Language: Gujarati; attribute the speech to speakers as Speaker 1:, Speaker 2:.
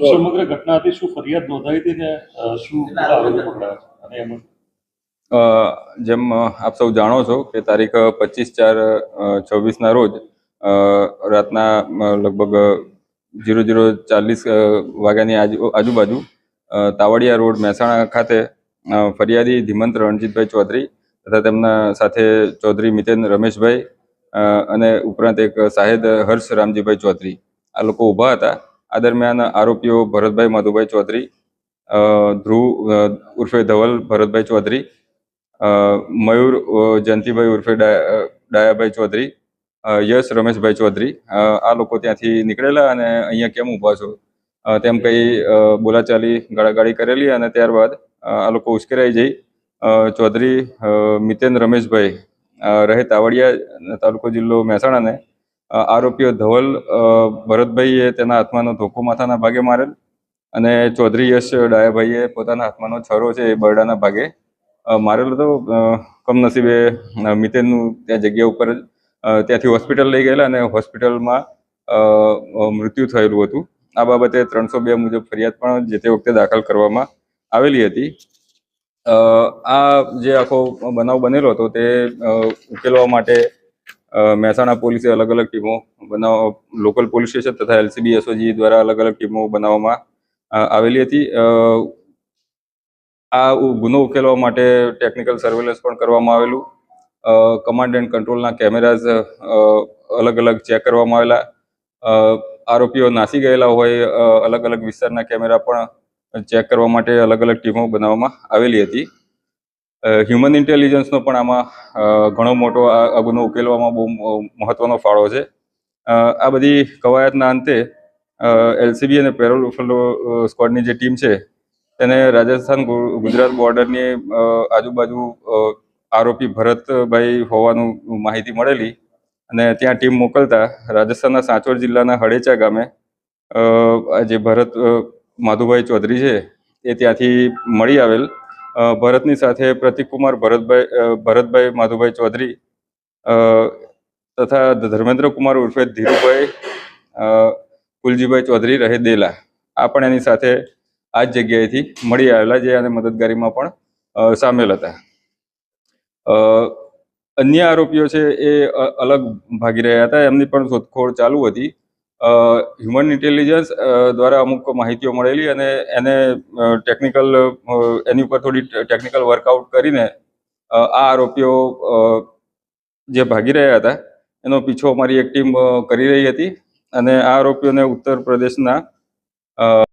Speaker 1: સમગ્ર ઘટનાથી શું ફરિયાદ નોંધાઈ હતી ને શું આરોપી પકડાયા અને એમાં
Speaker 2: જેમ આપ સૌ જાણો છો કે તારીખ 25/4/26ના રોજ રાતના લગભગ 00:40 વાગ્યાની આજુબાજુ તાવડિયા રોડ મહેસાણા ખાતે ફરિયાદી ધીમંત રણજીતભાઈ ચૌધરી તથા તેમના સાથે ચૌધરી મિતેન રમેશભાઈ અને ઉપરાંત એક સાહેદ હર્ષ રામજીભાઈ ચૌધરી આ લોકો ઊભા હતા. આ દરમિયાન આરોપીઓ ભરતભાઈ માધુભાઈ ચૌધરી, ધ્રુવ ઉર્ફે ધવલ ભરતભાઈ ચૌધરી, મયુર જયંતિભાઈ ઉર્ફે ડાયાભાઈ ચૌધરી, યશ રમેશભાઈ ચૌધરી આ લોકો ત્યાંથી નીકળેલા અને અહીંયા કેમ ઊભા છો તેમ કહી બોલાચાલી ગાળાગાળી કરેલી અને ત્યારબાદ આ લોકો ઉશ્કેરાઈ જઈ ચૌધરી મિતેન રમેશભાઈ રહે તાવડિયા તાલુકો જિલ્લો મહેસાણાને આરોપીઓ ધવલ ભરતભાઈએ તેના હાથમાંનો ધોકો માથાના ભાગે મારેલ અને ચૌધરી યશ ડાયાભાઈએ પોતાના હાથમાંનો છરો છે એ બરડાના ભાગે મારેલો હતો. કમનસીબે મિતેનનું ત્યાં જગ્યા ઉપર ત્યાંથી હોસ્પિટલ લઈ ગયેલા અને હોસ્પિટલમાં મૃત્યુ થયેલું હતું. આ બાબતે 302 મુજબ ફરિયાદ પણ જે તે વખતે દાખલ કરવામાં આવેલી હતી. આ જે આખો બનાવ બનેલો હતો તે ઉકેલવા માટે મહેસાણા પોલીસે અલગ અલગ ટીમો લોકલ પોલીસ સ્ટેશન તથા LCB SOG દ્વારા અલગ અલગ ટીમો બનાવવામાં આવેલી હતી. આ ગુનો ઉકેલવા માટે ટેકનિકલ સર્વેલન્સ પણ કરવામાં આવેલું. કમાન્ડ એન્ડ કંટ્રોલના કેમેરાઝ અલગ અલગ ચેક કરવામાં આવેલા. આરોપીઓ નાસી ગયેલા હોય અલગ અલગ વિસ્તારના કેમેરા પણ ચેક કરવા માટે અલગ અલગ ટીમો બનાવવામાં આવેલી હતી. હ્યુમન ઇન્ટેલિજન્સનો પણ આમાં ઘણો મોટો આ ગુનો ઉકેલવામાં બહુ મહત્વનો ફાળો છે. આ બધી કવાયતના અંતે LCB અને પેરોલ સ્ક્વોડની જે ટીમ છે તેને રાજસ્થાન ગુજરાત બોર્ડરની આજુબાજુ આરોપી ભરતભાઈ હોવાનું માહિતી મળેલી અને ત્યાં ટીમ મોકલતા રાજસ્થાનના સાંચોર જિલ્લાના હડેચા ગામે જે ભરત માધુભાઈ ચૌધરી છે એ ત્યાંથી મળી આવેલ. ભરતની સાથે પ્રતિકકુમાર ભરતભાઈ માધુભાઈ ચૌધરી તથા ધર્મેન્દ્રકુમાર ઉર્ફે ધીરુભાઈ કુલજીભાઈ ચૌધરી રહે દેલા આ પણ એની સાથે આ જ જગ્યાએથી મળી આવેલા જે અને મદદગારીમાં પણ સામેલ હતા. અન્ય આરોપીઓ છે એ અલગ ભાગી રહ્યા હતા, એમની પણ શોધખોળ ચાલુ હતી. હ્યુમન ઇન્ટેલિજન્સ દ્વારા અમુક માહિતીઓ મળેલી અને એની ઉપર થોડી ટેકનિકલ વર્કઆઉટ કરીને આ આરોપીઓ જે ભાગી રહ્યા હતા એનો પીછો અમારી એક ટીમ કરી રહી હતી અને આ આરોપીઓને ઉત્તર પ્રદેશના